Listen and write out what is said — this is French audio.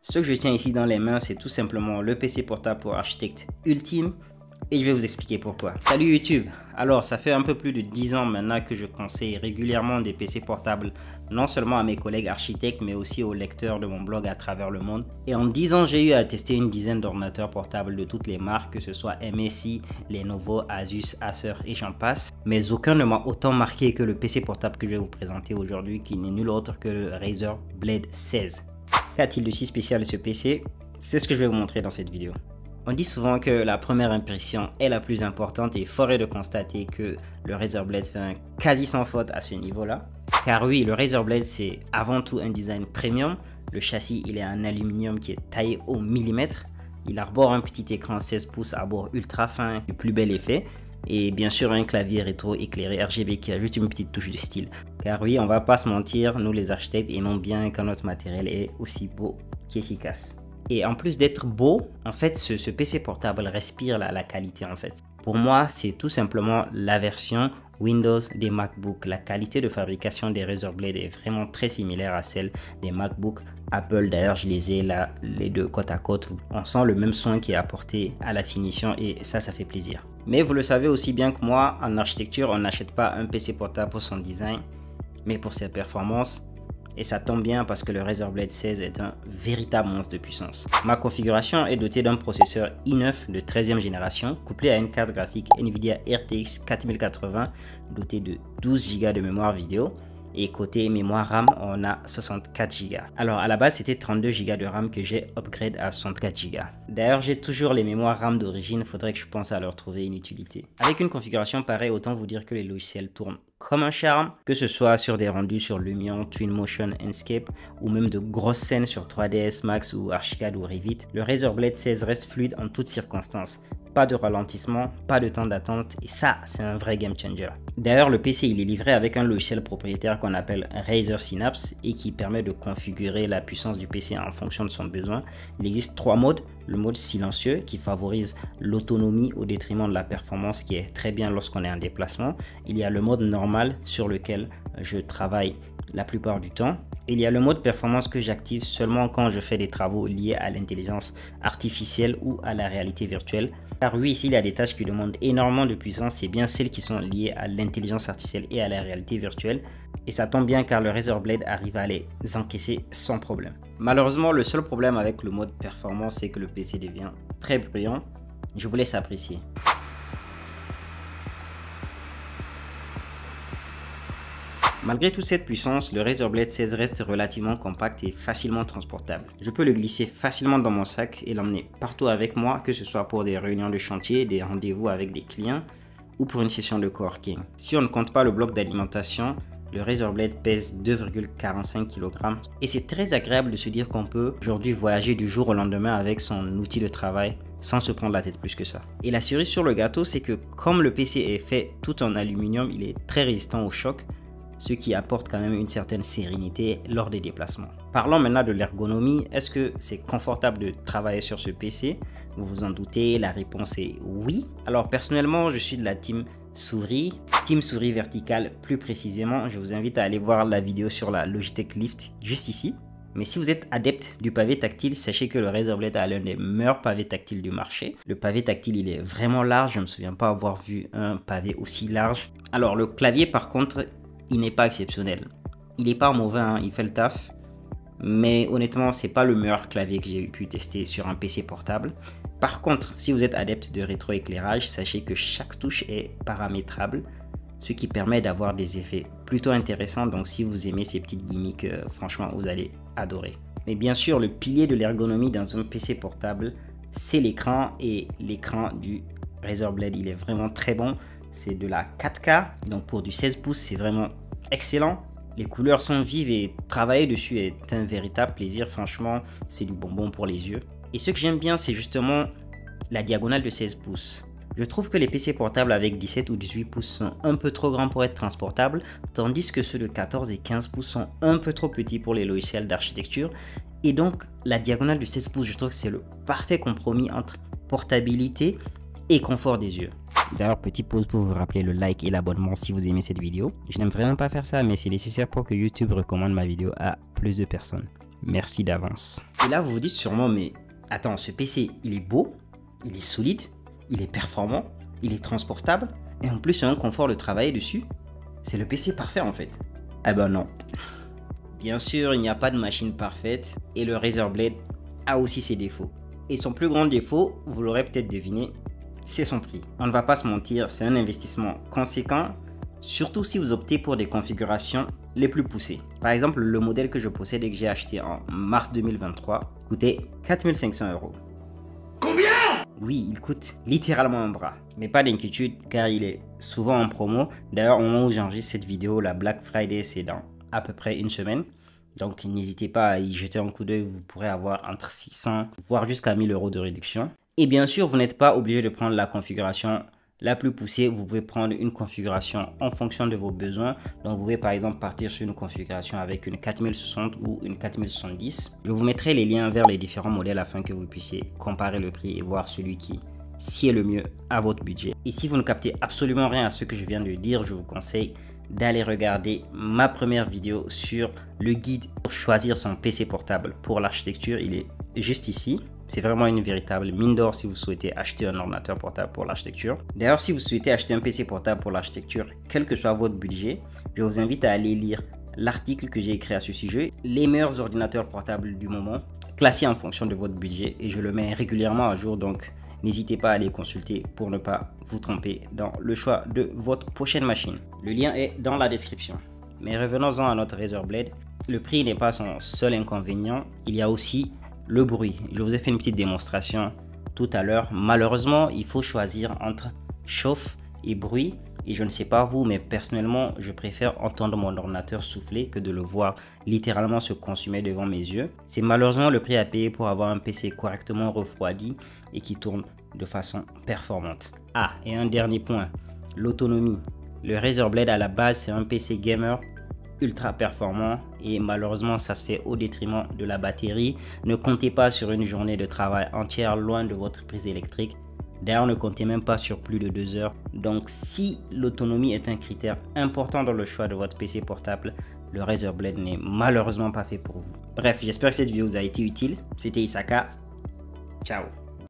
Ce que je tiens ici dans les mains, c'est tout simplement le PC portable pour architecte ultime et je vais vous expliquer pourquoi. Salut YouTube! Alors, ça fait un peu plus de 10 ans maintenant que je conseille régulièrement des PC portables, non seulement à mes collègues architectes, mais aussi aux lecteurs de mon blog à travers le monde. Et en 10 ans, j'ai eu à tester une dizaine d'ordinateurs portables de toutes les marques, que ce soit MSI, Lenovo, Asus, Acer et j'en passe. Mais aucun ne m'a autant marqué que le PC portable que je vais vous présenter aujourd'hui, qui n'est nul autre que le Razer Blade 16. Qu'a-t-il de si spécial ce PC? C'est ce que je vais vous montrer dans cette vidéo. On dit souvent que la première impression est la plus importante et fort est de constater que le Razer Blade fait un quasi sans faute à ce niveau-là. Car oui, le Razer Blade c'est avant tout un design premium. Le châssis il est en aluminium qui est taillé au millimètre. Il arbore un petit écran 16 pouces à bord ultra fin du plus bel effet. Et bien sûr un clavier rétro éclairé RGB qui a juste une petite touche de style. Car oui, on va pas se mentir, nous les architectes aimons bien quand notre matériel est aussi beau qu'efficace. Et en plus d'être beau, en fait ce PC portable respire la qualité en fait. Pour moi, c'est tout simplement la version Windows des MacBook. La qualité de fabrication des Razer Blade est vraiment très similaire à celle des MacBook Apple. D'ailleurs, je les ai là, les deux côte à côte. On sent le même soin qui est apporté à la finition et ça fait plaisir. Mais vous le savez aussi bien que moi, en architecture, on n'achète pas un PC portable pour son design, mais pour ses performances. Et ça tombe bien parce que le Razer Blade 16 est un véritable monstre de puissance. Ma configuration est dotée d'un processeur i9 de 13e génération couplé à une carte graphique Nvidia RTX 4080 dotée de 12 Go de mémoire vidéo. Et côté mémoire RAM, on a 64 Go. Alors à la base, c'était 32 Go de RAM que j'ai upgrade à 64 Go. D'ailleurs, j'ai toujours les mémoires RAM d'origine, faudrait que je pense à leur trouver une utilité. Avec une configuration pareille, autant vous dire que les logiciels tournent comme un charme, que ce soit sur des rendus sur Lumion, Twinmotion, Enscape ou même de grosses scènes sur 3ds Max ou Archicad ou Revit. Le Razer Blade 16 reste fluide en toutes circonstances. Pas de ralentissement, pas de temps d'attente et ça, c'est un vrai game changer. D'ailleurs, le PC il est livré avec un logiciel propriétaire qu'on appelle Razer Synapse et qui permet de configurer la puissance du PC en fonction de son besoin. Il existe 3 modes. Le mode silencieux qui favorise l'autonomie au détriment de la performance qui est très bien lorsqu'on est en déplacement. Il y a le mode normal sur lequel je travaille la plupart du temps. Il y a le mode performance que j'active seulement quand je fais des travaux liés à l'intelligence artificielle ou à la réalité virtuelle. Car oui, ici il y a des tâches qui demandent énormément de puissance, c'est bien celles qui sont liées à l'intelligence artificielle et à la réalité virtuelle. Et ça tombe bien car le Razer Blade arrive à les encaisser sans problème. Malheureusement, le seul problème avec le mode performance, c'est que le PC devient très bruyant. Je vous laisse apprécier. Malgré toute cette puissance, le Razer Blade 16 reste relativement compact et facilement transportable. Je peux le glisser facilement dans mon sac et l'emmener partout avec moi, que ce soit pour des réunions de chantier, des rendez-vous avec des clients ou pour une session de coworking. Si on ne compte pas le bloc d'alimentation, le Razer Blade pèse 2,45 kg et c'est très agréable de se dire qu'on peut aujourd'hui voyager du jour au lendemain avec son outil de travail sans se prendre la tête plus que ça. Et la cerise sur le gâteau, c'est que comme le PC est fait tout en aluminium, il est très résistant au choc, ce qui apporte quand même une certaine sérénité lors des déplacements. Parlons maintenant de l'ergonomie. Est-ce que c'est confortable de travailler sur ce PC? Vous vous en doutez, la réponse est oui. Alors personnellement, je suis de la team souris verticale plus précisément. Je vous invite à aller voir la vidéo sur la Logitech Lift juste ici. Mais si vous êtes adepte du pavé tactile, sachez que le Razer Blade a l'un des meilleurs pavés tactiles du marché. Le pavé tactile, il est vraiment large. Je ne me souviens pas avoir vu un pavé aussi large. Alors le clavier par contre, il n'est pas exceptionnel. Il n'est pas mauvais, hein, il fait le taf. Mais honnêtement, c'est pas le meilleur clavier que j'ai pu tester sur un PC portable. Par contre, si vous êtes adepte de rétroéclairage, sachez que chaque touche est paramétrable, ce qui permet d'avoir des effets plutôt intéressants. Donc si vous aimez ces petites gimmicks, franchement, vous allez adorer. Mais bien sûr, le pilier de l'ergonomie dans un PC portable, c'est l'écran. Et l'écran du Razer Blade, il est vraiment très bon. C'est de la 4K, donc pour du 16 pouces, c'est vraiment excellent. Les couleurs sont vives et travailler dessus est un véritable plaisir. Franchement, c'est du bonbon pour les yeux. Et ce que j'aime bien, c'est justement la diagonale de 16 pouces. Je trouve que les PC portables avec 17 ou 18 pouces sont un peu trop grands pour être transportables, tandis que ceux de 14 et 15 pouces sont un peu trop petits pour les logiciels d'architecture. Et donc, la diagonale de 16 pouces, je trouve que c'est le parfait compromis entre portabilité et confort des yeux. D'ailleurs, petite pause pour vous rappeler le like et l'abonnement si vous aimez cette vidéo. Je n'aime vraiment pas faire ça, mais c'est nécessaire pour que YouTube recommande ma vidéo à plus de personnes. merci d'avance. Et là, vous vous dites sûrement, mais attends, ce PC, il est beau, il est solide, il est performant, il est transportable, et en plus, c'est un confort de travailler dessus. C'est le PC parfait en fait. Eh ben non. Bien sûr, il n'y a pas de machine parfaite, et le Razer Blade a aussi ses défauts. Et son plus grand défaut, vous l'aurez peut-être deviné, c'est son prix. On ne va pas se mentir, c'est un investissement conséquent, surtout si vous optez pour des configurations les plus poussées. Par exemple, le modèle que je possède et que j'ai acheté en mars 2023 coûtait 4 500 €. Combien? Oui, il coûte littéralement un bras. Mais pas d'inquiétude, car il est souvent en promo. D'ailleurs, au moment où j'enregistre cette vidéo, la Black Friday, c'est dans à peu près une semaine. Donc, n'hésitez pas à y jeter un coup d'œil. Vous pourrez avoir entre 600, voire jusqu'à 1000 € de réduction. Et bien sûr, vous n'êtes pas obligé de prendre la configuration la plus poussée. Vous pouvez prendre une configuration en fonction de vos besoins. Donc, vous pouvez par exemple partir sur une configuration avec une 4060 ou une 4070. Je vous mettrai les liens vers les différents modèles afin que vous puissiez comparer le prix et voir celui qui sied le mieux à votre budget. Et si vous ne captez absolument rien à ce que je viens de dire, je vous conseille d'aller regarder ma première vidéo sur le guide pour choisir son PC portable pour l'architecture. Il est juste ici. C'est vraiment une véritable mine d'or si vous souhaitez acheter un ordinateur portable pour l'architecture. D'ailleurs, si vous souhaitez acheter un PC portable pour l'architecture, quel que soit votre budget, je vous invite à aller lire l'article que j'ai écrit à ce sujet, les meilleurs ordinateurs portables du moment, classés en fonction de votre budget, et je le mets régulièrement à jour, donc n'hésitez pas à les consulter pour ne pas vous tromper dans le choix de votre prochaine machine. Le lien est dans la description. Mais revenons-en à notre Razer Blade. Le prix n'est pas son seul inconvénient, il y a aussi le bruit. Je vous ai fait une petite démonstration tout à l'heure. Malheureusement, il faut choisir entre chauffe et bruit. Et je ne sais pas vous, mais personnellement, je préfère entendre mon ordinateur souffler que de le voir littéralement se consumer devant mes yeux. C'est malheureusement le prix à payer pour avoir un PC correctement refroidi et qui tourne de façon performante. Ah, et un dernier point, l'autonomie. Le Razer Blade à la base, c'est un PC gamer ultra performant et malheureusement ça se fait au détriment de la batterie. Ne comptez pas sur une journée de travail entière loin de votre prise électrique. D'ailleurs, ne comptez même pas sur plus de 2 heures. Donc si l'autonomie est un critère important dans le choix de votre PC portable, le Razer Blade n'est malheureusement pas fait pour vous. Bref, j'espère que cette vidéo vous a été utile. C'était Isaka. Ciao.